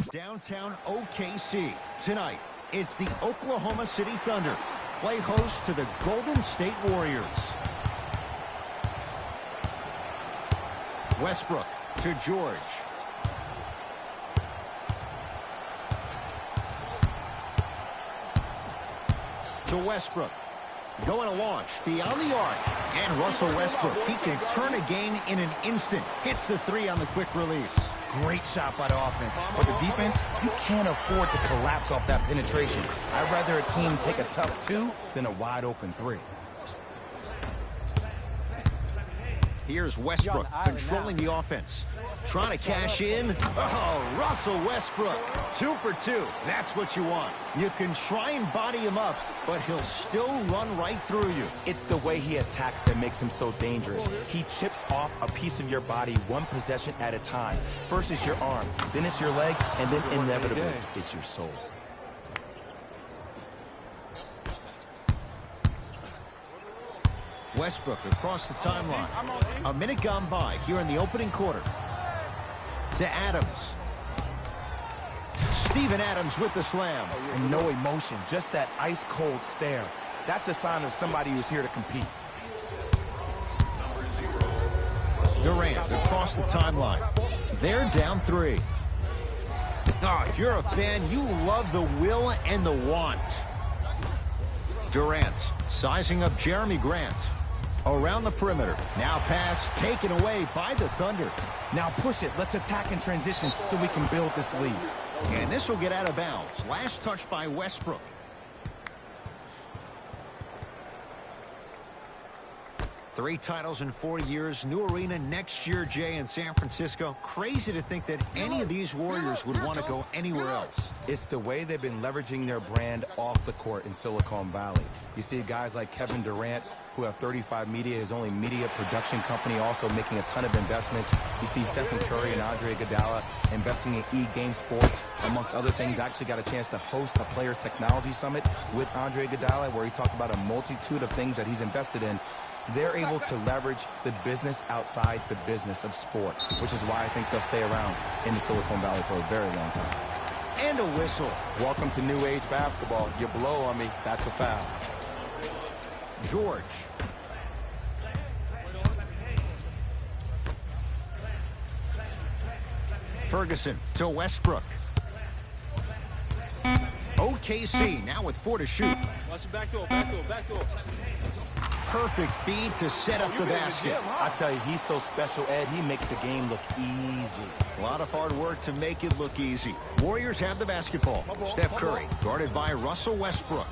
Downtown OKC. Tonight, it's the Oklahoma City Thunder. Play host to the Golden State Warriors. Westbrook to George. To Westbrook. Going to launch beyond the arc. And Russell Westbrook, he can turn a game in an instant. Hits the three on the quick release. Great shot by the offense. But the defense, you can't afford to collapse off that penetration. I'd rather a team take a tough two than a wide open three. Here's Westbrook controlling the offense. Trying to cash in. Oh, Russell Westbrook. 2 for 2. That's what you want. You can try and body him up, but he'll still run right through you. It's the way he attacks that makes him so dangerous. He chips off a piece of your body one possession at a time. First it's your arm, then it's your leg, and then inevitably it's your soul. Westbrook across the timeline. A minute gone by here in the opening quarter. To Adams. Steven Adams with the slam. And no emotion, just that ice-cold stare. That's a sign of somebody who's here to compete. Durant across the timeline. They're down 3. Oh, if you're a fan, you love the will and the want. Durant sizing up Jeremy Grant. Around the perimeter. Now pass taken away by the Thunder. Now push it. Let's attack in transition so we can build this lead. And this will get out of bounds. Last touch by Westbrook. Three titles in 4 years. New arena next year, Jay, in San Francisco. Crazy to think that any of these Warriors would want to go anywhere else. It's the way they've been leveraging their brand off the court in Silicon Valley. You see guys like Kevin Durant, who have 35 Media, his only media production company, also making a ton of investments. You see Stephen Curry and Andre Iguodala investing in E-Game Sports, amongst other things. I actually got a chance to host a Players Technology Summit with Andre Iguodala, where he talked about a multitude of things that he's invested in. They're able to leverage the business outside the business of sport, which is why I think they'll stay around in the Silicon Valley for a very long time. And a whistle. Welcome to new age basketball. You blow on me, that's a foul. George. Ferguson to Westbrook. OKC now with 4 to shoot. Watch it, back door. Perfect feed to set up the basket. I tell you, he's so special, Ed. He makes the game look easy. A lot of hard work to make it look easy. Warriors have the basketball. Steph Curry guarded by Russell Westbrook.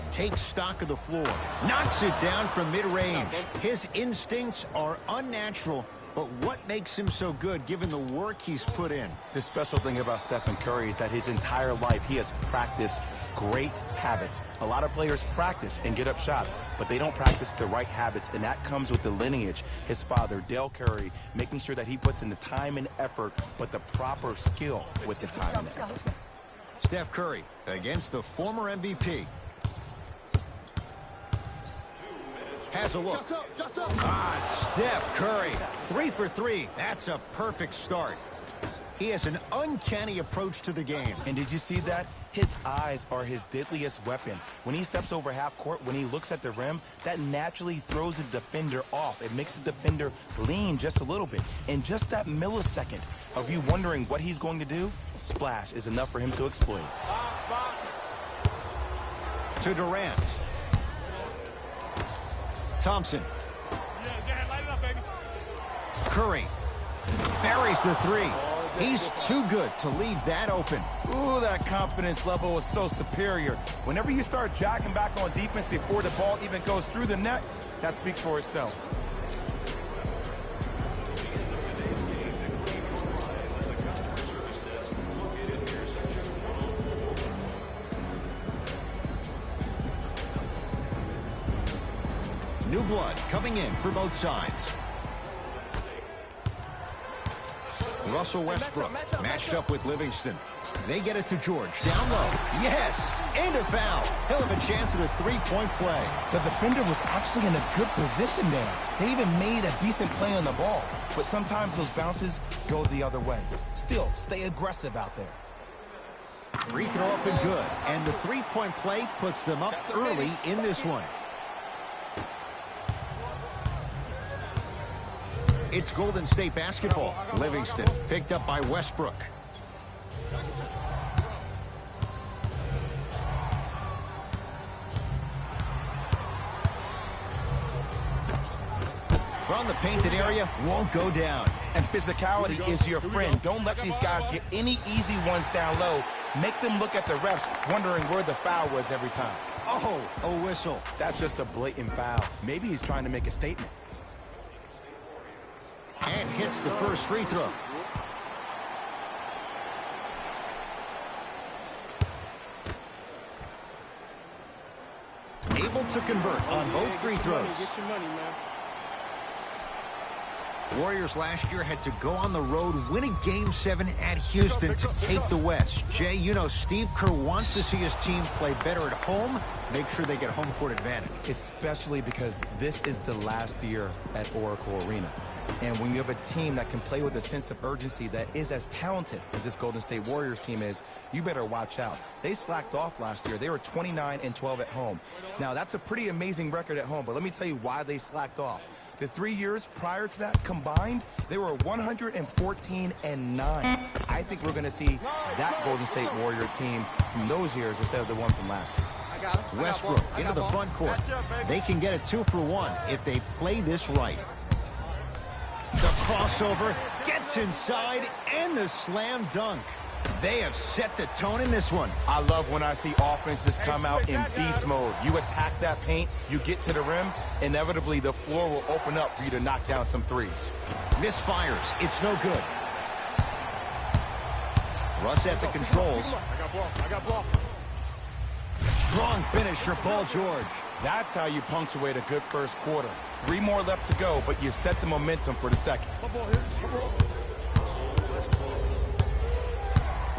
Takes stock of the floor. Knocks it down from mid-range. His instincts are unnatural, but what makes him so good given the work he's put in? The special thing about Stephen Curry is that his entire life he has practiced great habits. A lot of players practice and get up shots, but they don't practice the right habits, and that comes with the lineage. His father, Dale Curry, making sure that he puts in the time and effort, but the proper skill with the time and effort. Steph Curry against the former MVP. Has a look. Steph Curry. 3 for 3. That's a perfect start. He has an uncanny approach to the game. And did you see that? His eyes are his deadliest weapon. When he steps over half court, when he looks at the rim, that naturally throws the defender off. It makes the defender lean just a little bit. In just that millisecond of you wondering what he's going to do, splash is enough for him to exploit. To Durant. Thompson. Curry buries the 3. He's too good to leave that open. Ooh, that confidence level is so superior. Whenever you start jogging back on defense before the ball even goes through the net, that speaks for itself. New blood coming in for both sides. Russell Westbrook matched up with Livingston. They get it to George. Down low. Yes! And a foul. He'll have a chance at a three-point play. The defender was actually in a good position there. They even made a decent play on the ball. But sometimes those bounces go the other way. Still, stay aggressive out there. Free throw up and good. And the three-point play puts them up early in this one. It's Golden State basketball. Livingston picked up by Westbrook. From the painted area, won't go down. And physicality is your friend. Don't let these guys get any easy ones down low. Make them look at the refs, wondering where the foul was every time. Oh, a whistle. That's just a blatant foul. Maybe he's trying to make a statement. And hits the first free throw. Able to convert on both free throws. Get your money, man. Warriors last year had to go on the road, winning Game 7 at Houston to take the West. Jay, you know Steve Kerr wants to see his team play better at home, make sure they get home court advantage. Especially because this is the last year at Oracle Arena. And when you have a team that can play with a sense of urgency that is as talented as this Golden State Warriors team is, you better watch out. They slacked off last year. They were 29-12 at home. Now, that's a pretty amazing record at home, but let me tell you why they slacked off. The 3 years prior to that combined, they were 114-9. I think we're going to see that Golden State Warrior team from those years instead of the one from last year. Westbrook into the front court. They can get a 2 for 1 if they play this right. The crossover gets inside and the slam dunk. They have set the tone in this one. I love when I see offenses come out in beast mode. You attack that paint, you get to the rim, inevitably the floor will open up for you to knock down some threes. Misfires. It's no good. Russ at the controls. I got ball. Strong finish for Paul George. That's how you punctuate a good first quarter. 3 more left to go, but you set the momentum for the second.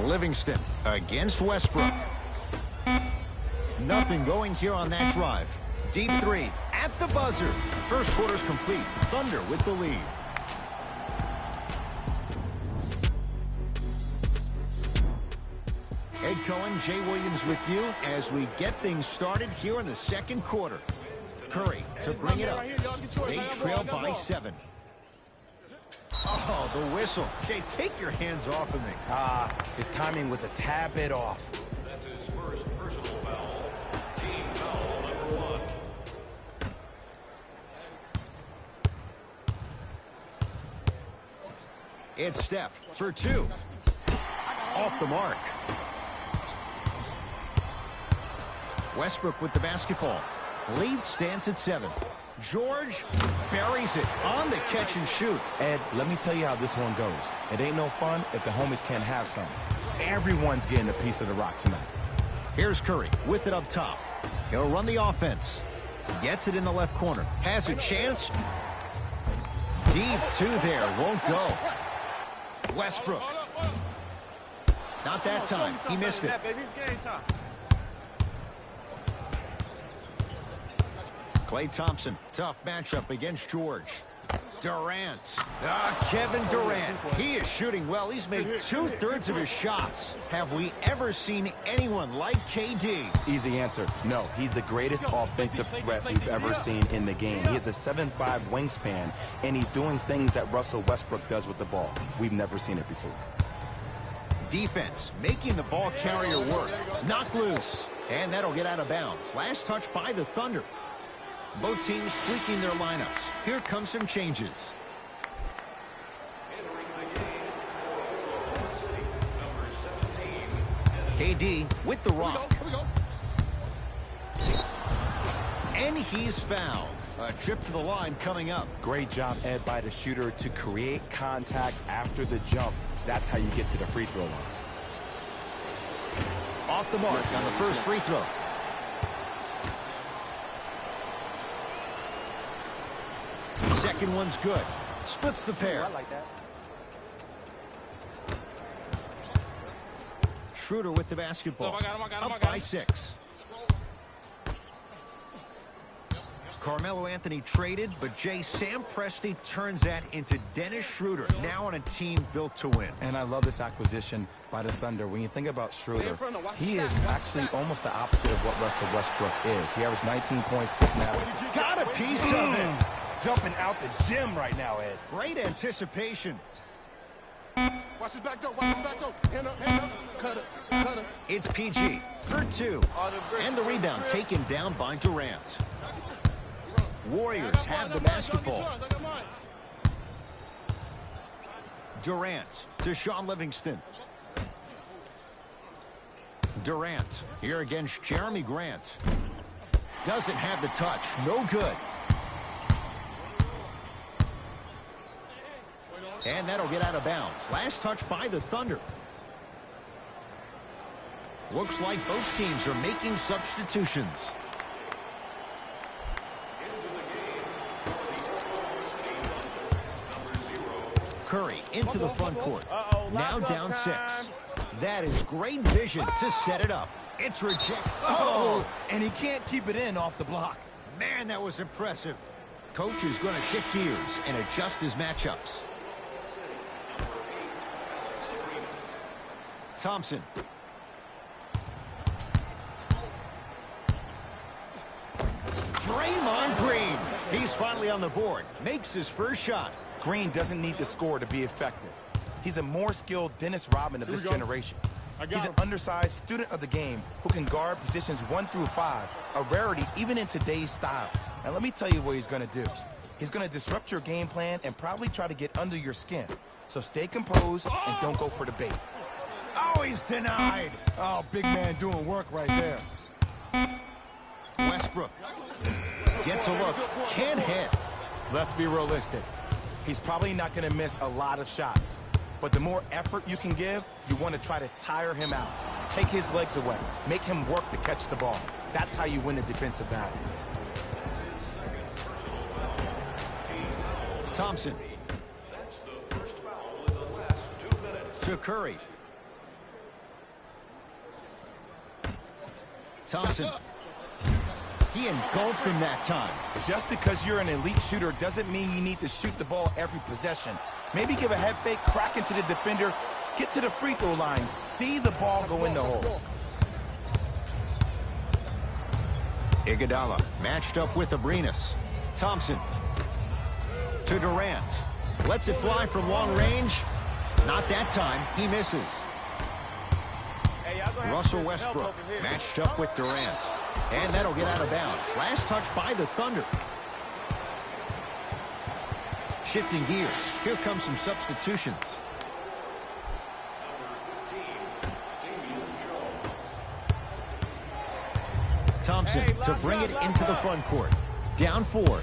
Livingston against Westbrook. Nothing going here on that drive. Deep 3 at the buzzer. First quarter's complete. Thunder with the lead. Ed Cohen, Jay Williams with you as we get things started here in the second quarter. Curry to bring it up. They trail by 7. Oh, the whistle. Jay, take your hands off of me. His timing was a tad bit off. That's his first personal foul. Team foul number 1. It's Steph for 2. Off the mark. Westbrook with the basketball. Lead stands at 7. George buries it on the catch and shoot. Ed, let me tell you how this one goes. It ain't no fun if the homies can't have some. Everyone's getting a piece of the rock tonight. Here's Curry with it up top. He'll run the offense. Gets it in the left corner. Has a chance. Deep 2 there. Won't go. Westbrook. Not that time. He missed it. Klay Thompson, tough matchup against George. Durant. Kevin Durant. He is shooting well. He's made 2/3 of his shots. Have we ever seen anyone like KD? Easy answer. No, he's the greatest offensive threat we've ever seen in the game. He has a 7'5" wingspan, and he's doing things that Russell Westbrook does with the ball. We've never seen it before. Defense, making the ball carrier work. Knocked loose. And that'll get out of bounds. Last touch by the Thunder. Both teams tweaking their lineups. Here come some changes. KD with the rock. And he's fouled. A trip to the line coming up. Great job, Ed, by the shooter to create contact after the jump. That's how you get to the free throw line. Off the mark on the first free throw. Second one's good. Splits the pair. I like that. Schroeder with the basketball. I got him. Up by 6. Carmelo Anthony traded, but Sam Presti turns that into Dennis Schroeder, now on a team built to win. And I love this acquisition by the Thunder. When you think about Schroeder, he is actually almost the opposite of what Russell Westbrook is. He averaged 19.6 now. Got a piece of it. Jumping out the gym right now, Ed. Great anticipation. Watch his back door. Hand up. Cut it. It's PG for 2. And the rebound taken down by Durant. Warriors have the basketball. Durant to Shaun Livingston. Durant here against Jeremy Grant. Doesn't have the touch. No good. And that'll get out of bounds. Last touch by the Thunder. Looks like both teams are making substitutions. Curry into the front court. Now down 6. That is great vision to set it up. It's rejected. Oh, and he can't keep it in off the block. Man, that was impressive. Coach is going to shift gears and adjust his matchups. Thompson. Draymond Green. He's finally on the board. Makes his first shot. Green doesn't need to score to be effective. He's a more skilled Dennis Rodman of this generation. He's an undersized student of the game who can guard positions 1 through 5, a rarity even in today's style. And let me tell you what he's going to do. He's going to disrupt your game plan and probably try to get under your skin. So stay composed and don't go for the bait. Oh, he's denied. Oh, big man doing work right there. Westbrook gets a look. Can't hit. Let's be realistic. He's probably not going to miss a lot of shots. But the more effort you can give, you want to try to tire him out. Take his legs away. Make him work to catch the ball. That's how you win the defensive battle. Thompson. To Curry. Thompson. He engulfed him that time. Just because you're an elite shooter doesn't mean you need to shoot the ball every possession. Maybe give a head fake, crack into the defender, get to the free throw line, see the ball go in the hole. Iguodala matched up with Abrinas. Thompson to Durant. Lets it fly from long range. Not that time. He misses. Russell Westbrook matched up with Durant. And that'll get out of bounds. Last touch by the Thunder. Shifting gears. Here comes some substitutions. Thompson to bring it into the front court. Down 4.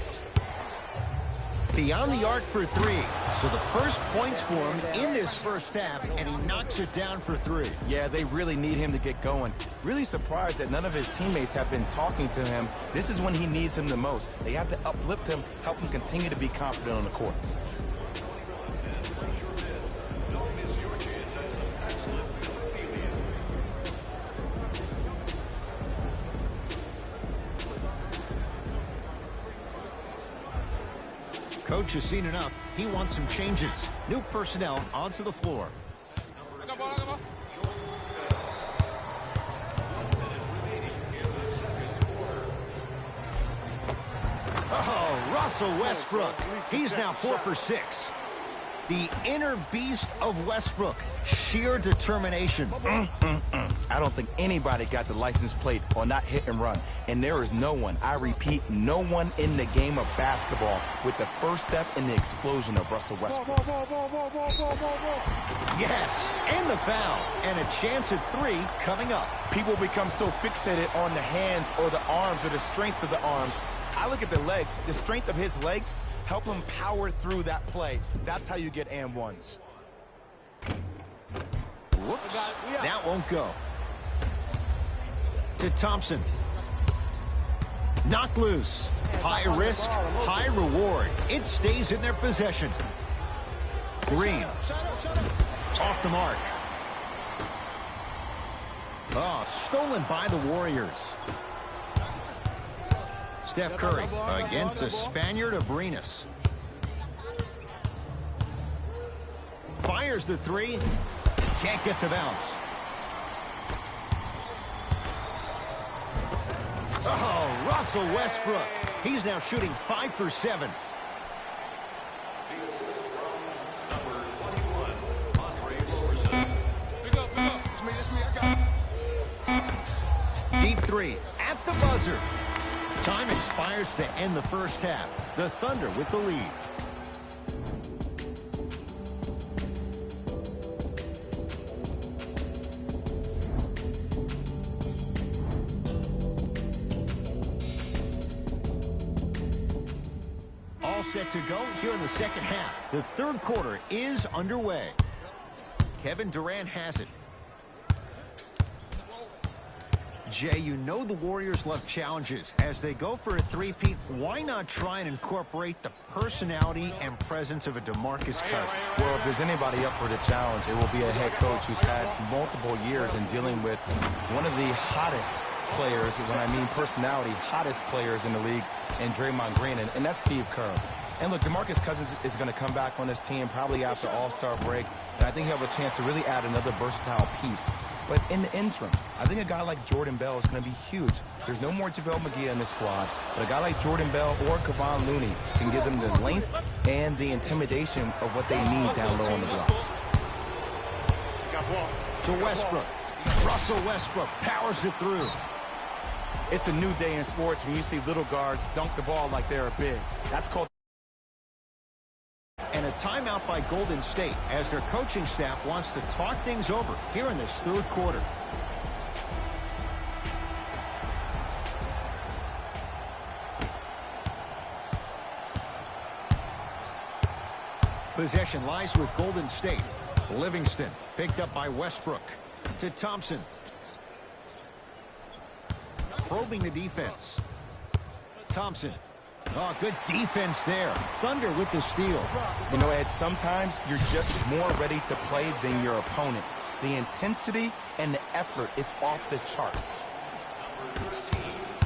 Beyond the arc for 3. So the first points for him in this first half, and he knocks it down for 3. Yeah, they really need him to get going. Really surprised that none of his teammates have been talking to him. This is when he needs him the most. They have to uplift him, help him continue to be confident on the court. Coach has seen enough. He wants some changes. New personnel onto the floor. Oh, Russell Westbrook. He's now 4 for 6. The inner beast of Westbrook. Sheer determination. I don't think anybody got the license plate on that hit and run. And there is no one, I repeat, no one in the game of basketball with the first step in the explosion of Russell Westbrook. Yes, and the foul. And a chance at 3 coming up. People become so fixated on the hands or the arms or the strengths of the arms. I look at the legs, the strength of his legs, help him power through that play. That's how you get and ones. Whoops, that won't go. To Thompson. Knocked loose. High risk, high reward. It stays in their possession. Green. Off the mark. Oh, stolen by the Warriors. Steph Curry against the Spaniard Abrinas. Fires the three. Can't get the bounce. Oh, Russell Westbrook. He's now shooting 5 for 7. The assist from number 21, Andre Roberson. Pick up. It's me, I got it. Deep three at the buzzer. Time expires to end the first half. The Thunder with the lead. All set to go here in the second half. The third quarter is underway. Kevin Durant has it. Jay, you know the Warriors love challenges. As they go for a three-peat, why not try and incorporate the personality and presence of a DeMarcus Cousins? Well, if there's anybody up for the challenge, it will be a head coach who's had multiple years in dealing with one of the hottest players, when I mean personality, hottest players in the league, and Draymond Green, and that's Steve Kerr. And look, DeMarcus Cousins is going to come back on this team probably after All-Star break, and I think he'll have a chance to really add another versatile piece. But in the interim, I think a guy like Jordan Bell is going to be huge. There's no more JaVale McGee in this squad, but a guy like Jordan Bell or Kevon Looney can give them the length and the intimidation of what they need down low on the blocks. To Westbrook. Russell Westbrook powers it through. It's a new day in sports when you see little guards dunk the ball like they're big. That's called... And a timeout by Golden State as their coaching staff wants to talk things over here in this third quarter. Possession lies with Golden State. Livingston picked up by Westbrook. To Thompson. Probing the defense. Thompson. Oh, good defense there. Thunder with the steal. You know, Ed, sometimes you're just more ready to play than your opponent. The intensity and the effort is off the charts.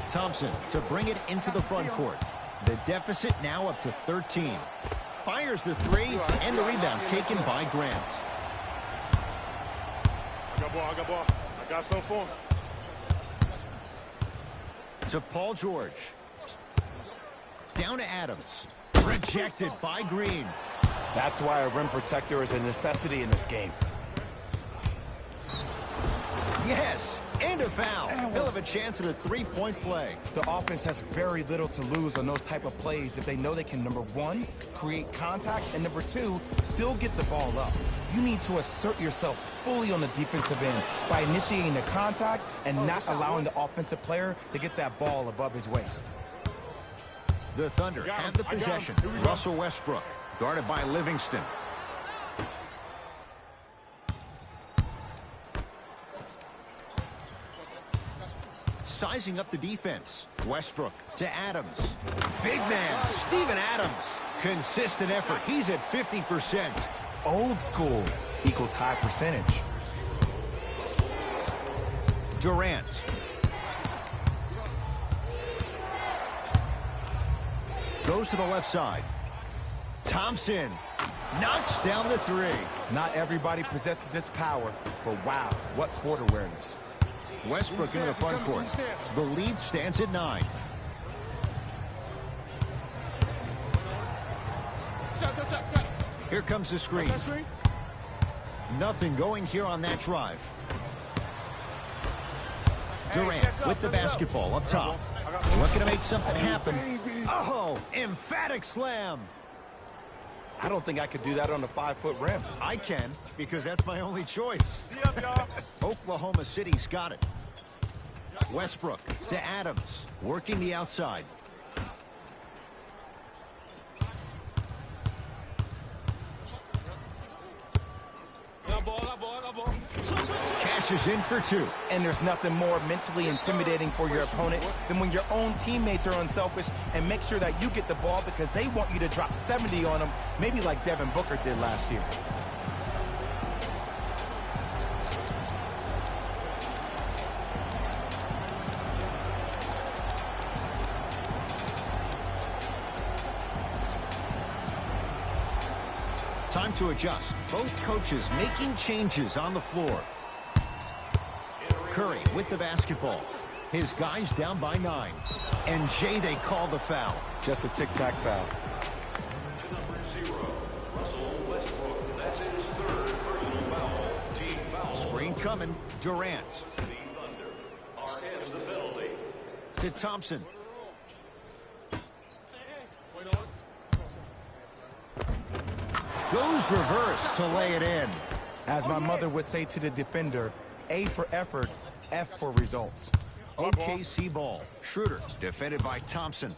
Thompson to bring it into the front court. The deficit now up to 13. Fires the three, and the rebound taken by Grant. I got ball. I got some for him. To Paul George. Down to Adams. Rejected by Green. That's why a rim protector is a necessity in this game. Yes, and a foul. He'll have a chance at a three-point play. The offense has very little to lose on those type of plays if they know they can, number one, create contact, and number two, still get the ball up. You need to assert yourself fully on the defensive end by initiating the contact and not allowing the offensive player to get that ball above his waist. The Thunder have the possession. Russell Westbrook, guarded by Livingston. Sizing up the defense. Westbrook to Adams. Big man, Steven Adams. Consistent effort. He's at 50%. Old school equals high percentage. Durant. Goes to the left side. Thompson knocks down the three. Not everybody possesses this power, but wow, what court awareness. Westbrook into the front court. The lead stands at 9. Here comes the screen. Nothing going here on that drive. Durant with the basketball up top. Looking to make something happen. Oh, emphatic slam. I don't think I could do that on a 5-foot rim. I can, because that's my only choice. Oklahoma City's got it. Westbrook to Adams, working the outside. Cashes in for 2. And there's nothing more mentally intimidating for your opponent than when your own teammates are unselfish and make sure that you get the ball because they want you to drop 70 on them, maybe like Devin Booker did last year. Time to adjust. Both coaches making changes on the floor. Curry with the basketball. His guys down by 9. And Jay, they call the foul. Just a tic-tac foul. To number 0, Russell Westbrook. That's his 3rd personal foul. Team foul. Screen coming. Durant. City Thunder are in the penalty. To Thompson. Goes reverse to lay it in. As my mother would say to the defender, A for effort, F for results. OKC ball. Schroeder defended by Thompson.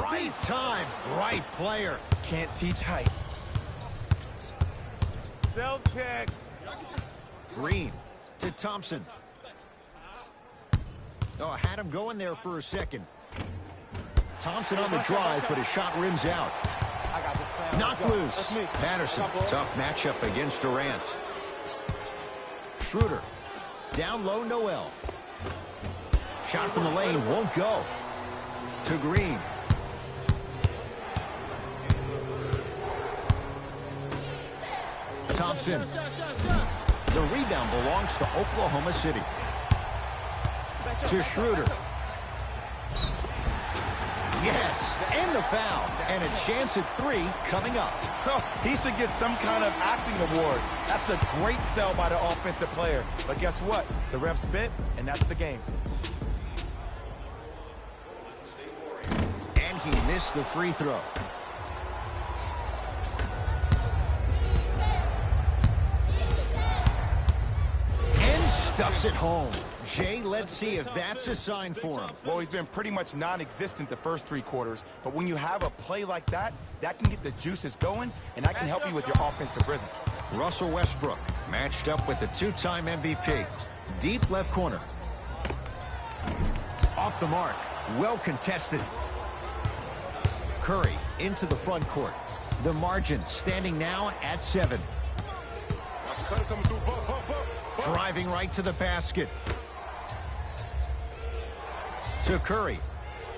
Right time, right player. Can't teach height. Self-check. Green to Thompson. Oh, had him going there for a second. Thompson on the drive, but his shot rims out. Knocked loose. Patterson, tough matchup against Durant. Schroeder, down low, Noel. Shot from the lane, won't go. To Green. Thompson. The rebound belongs to Oklahoma City. To Schroeder. Yes, and the foul. And a chance at 3 coming up. Oh, he should get some kind of acting award. That's a great sell by the offensive player. But guess what? The refs bit, and that's the game. And he missed the free throw. And stuffs it home. Jay, let's see if that's a sign for him. Well, he's been pretty much non-existent the first 3 quarters, but when you have a play like that, that can get the juices going, and that can help you with your offensive rhythm. Russell Westbrook matched up with the 2-time MVP. Deep left corner. Off the mark. Well contested. Curry into the front court. The margin standing now at 7. Driving right to the basket. To Curry.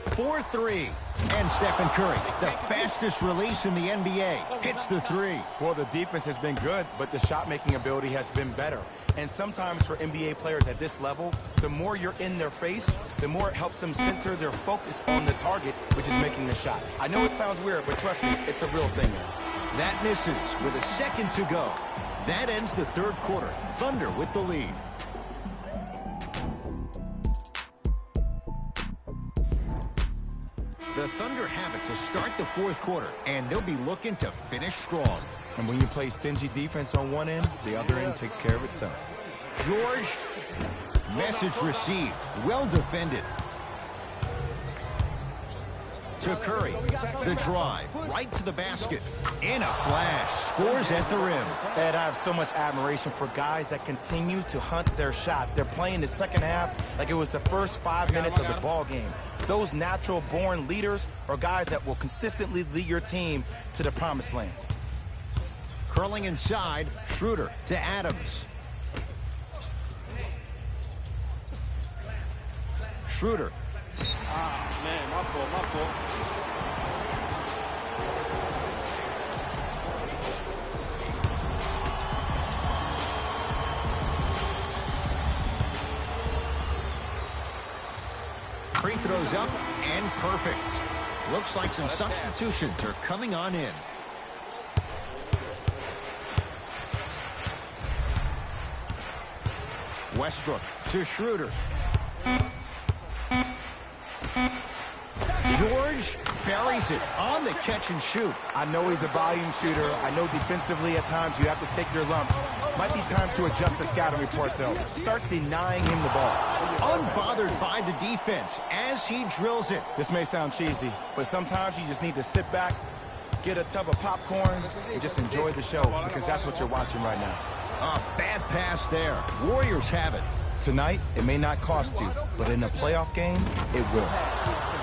4-3. And Stephen Curry, the fastest release in the NBA, hits the 3. Well, the defense has been good, but the shot-making ability has been better. And sometimes for NBA players at this level, the more you're in their face, the more it helps them center their focus on the target, which is making the shot. I know it sounds weird, but trust me, it's a real thing now. That misses with a second to go. That ends the 3rd quarter. Thunder with the lead. The Thunder have it to start the 4th quarter, and they'll be looking to finish strong. And when you play stingy defense on one end, the other end takes care of itself. George, message received. Well defended. To Curry, the drive, right to the basket. In a flash, scores at the rim. Ed, I have so much admiration for guys that continue to hunt their shot. They're playing the second half like it was the first 5 minutes of the ball game. Those natural-born leaders are guys that will consistently lead your team to the promised land. Curling inside, Schroeder to Adams. Schroeder. Man, my fault, my fault. Free throws up and perfect. Looks like some substitutions are coming on in. Westbrook to Schroeder. George buries it on the catch and shoot. I know he's a volume shooter. I know defensively at times you have to take your lumps. Might be time to adjust the scouting report, though. Start denying him the ball. Unbothered by the defense as he drills it. This may sound cheesy, but sometimes you just need to sit back, get a tub of popcorn, and just enjoy the show, because that's what you're watching right now. A bad pass there. Warriors have it. Tonight, it may not cost you, but in a playoff game, it will.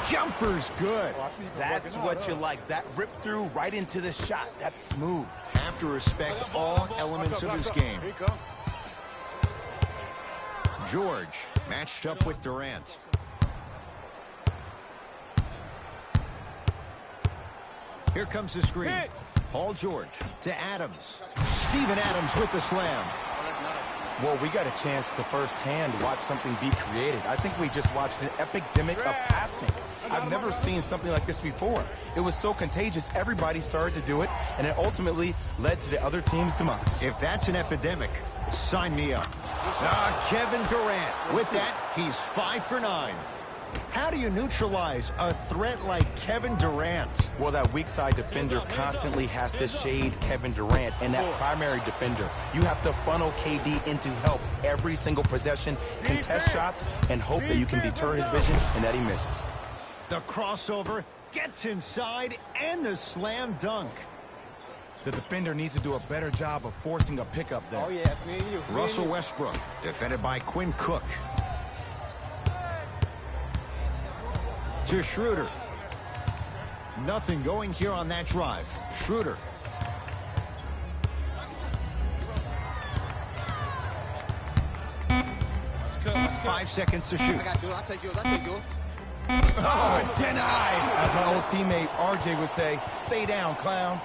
Jumper's good. That's what you like. That rip through right into the shot. That's smooth. Have to respect all elements of his game. George matched up with Durant. Here comes the screen. Paul George to Adams. Steven Adams with the slam. Well, we got a chance to firsthand watch something be created. I think we just watched an epidemic of passing. I've never seen something like this before. It was so contagious, everybody started to do it, and it ultimately led to the other team's demise. If that's an epidemic, sign me up. Kevin Durant. With that, he's 5 for 9. How do you neutralize a threat like Kevin Durant? Well, that weak side defender constantly has to shade Kevin Durant, and that primary defender, you have to funnel KD into help every single possession, contest shots, and hope that you can deter his vision and that he misses. The crossover gets inside and the slam dunk. The defender needs to do a better job of forcing a pickup there. Oh, yeah, it's me and you. Russell Westbrook, defended by Quinn Cook. To Schroeder. Nothing going here on that drive. Schroeder. Let's 5 seconds to shoot. I got yours. I'll take yours. I'll take yours. Oh, denied. As my old teammate RJ would say, stay down, clown.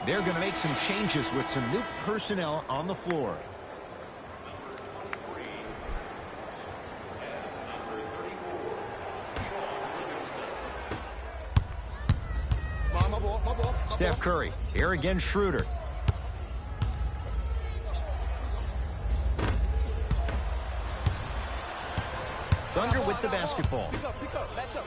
They're going to make some changes with some new personnel on the floor. My ball. Steph Curry. Here again, Schroeder. Thunder with the basketball. Pick up. Match up.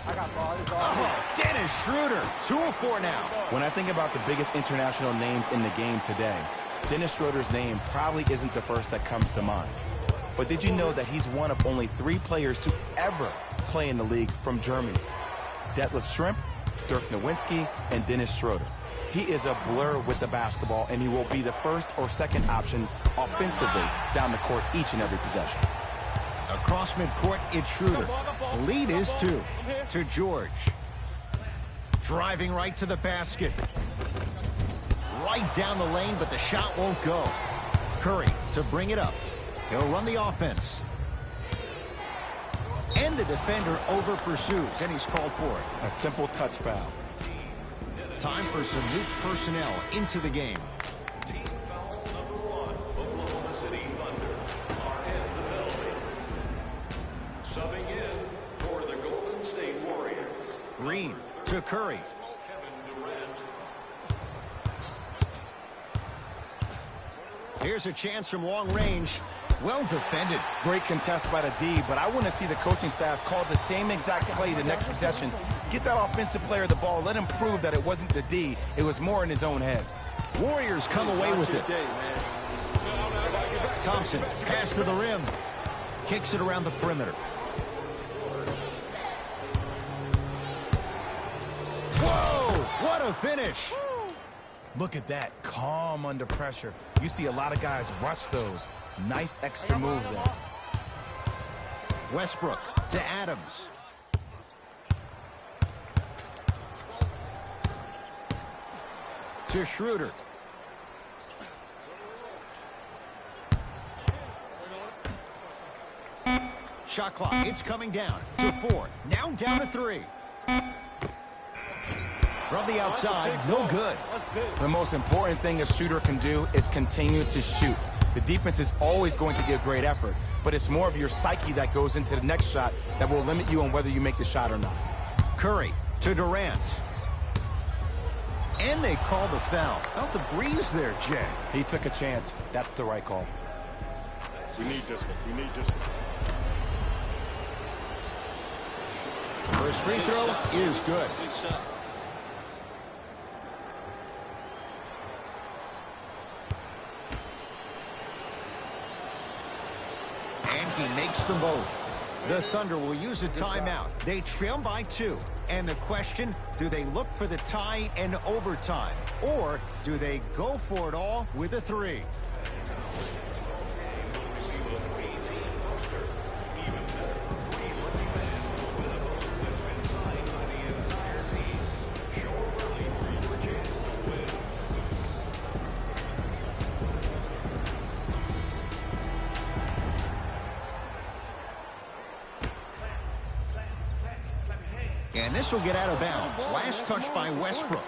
I got ball. It's all Oh, Dennis Schroeder. 2 of 4 now. When I think about the biggest international names in the game today, Dennis Schroeder's name probably isn't the first that comes to mind. But did you know that he's one of only 3 players to ever play in the league from Germany? Detlef Schrempf, Dirk Nowitzki, and Dennis Schroeder. He is a blur with the basketball, and he will be the first or second option offensively down the court each and every possession. Across midcourt, it's Schroeder. Lead is 2. To George. Driving right to the basket. Right down the lane, but the shot won't go. Curry to bring it up. He'll run the offense. And the defender over pursues, and he's called for it. A simple touch foul. Time for some new personnel into the game. Team foul number 1, Oklahoma City Thunder are in the penalty. Subbing in for the Golden State Warriors. Green to Curry. Kevin Durant. Here's a chance from long range. Well defended. Great contest by the D, but I want to see the coaching staff call the same exact play the next possession. Get that offensive player the ball. Let him prove that it wasn't the D. It was more in his own head. Warriors come away with it. Thompson, pass to the rim. Kicks it around the perimeter. Whoa, what a finish. Look at that, calm under pressure. You see a lot of guys rush those. Nice extra move there. Westbrook to Adams. To Schroeder. Shot clock, it's coming down to 4. Now down to 3. From the outside, no good. The most important thing a shooter can do is continue to shoot. The defense is always going to give great effort, but it's more of your psyche that goes into the next shot that will limit you on whether you make the shot or not. Curry to Durant. And they call the foul. Out the breeze there, Jay. He took a chance. That's the right call. We need this one. We need this one. First free throw is good. Good shot. And he makes them both. The Thunder will use a timeout. They trail by 2. And the question, do they look for the tie and overtime? Or do they go for it all with a 3? And this will get out of bounds. Last touch by Westbrook.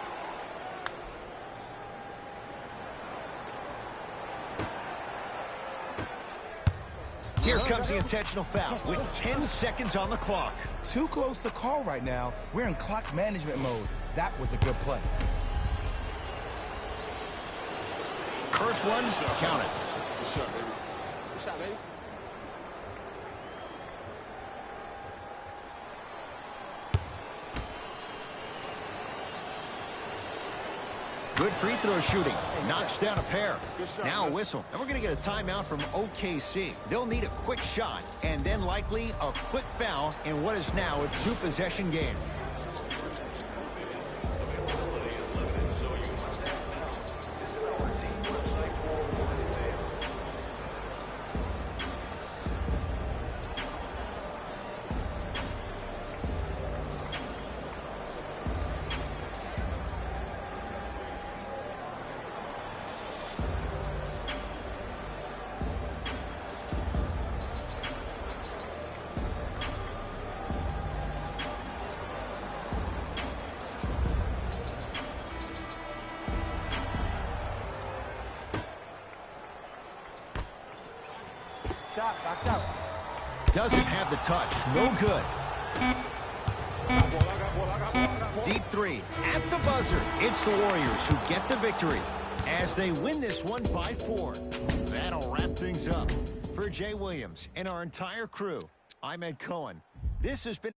Here comes the intentional foul with 10 seconds on the clock. Too close to call right now. We're in clock management mode. That was a good play. First one, count it. Good shot, baby. Good shot, baby. Good free throw shooting. Knocks down a pair. Now a whistle. And we're going to get a timeout from OKC. They'll need a quick shot and then likely a quick foul in what is now a two-possession game. Shot, box out. Doesn't have the touch. No good. Deep three at the buzzer. It's the Warriors who get the victory as they win this one by 4. That'll wrap things up. For Jay Williams and our entire crew, I'm Ed Cohen. This has been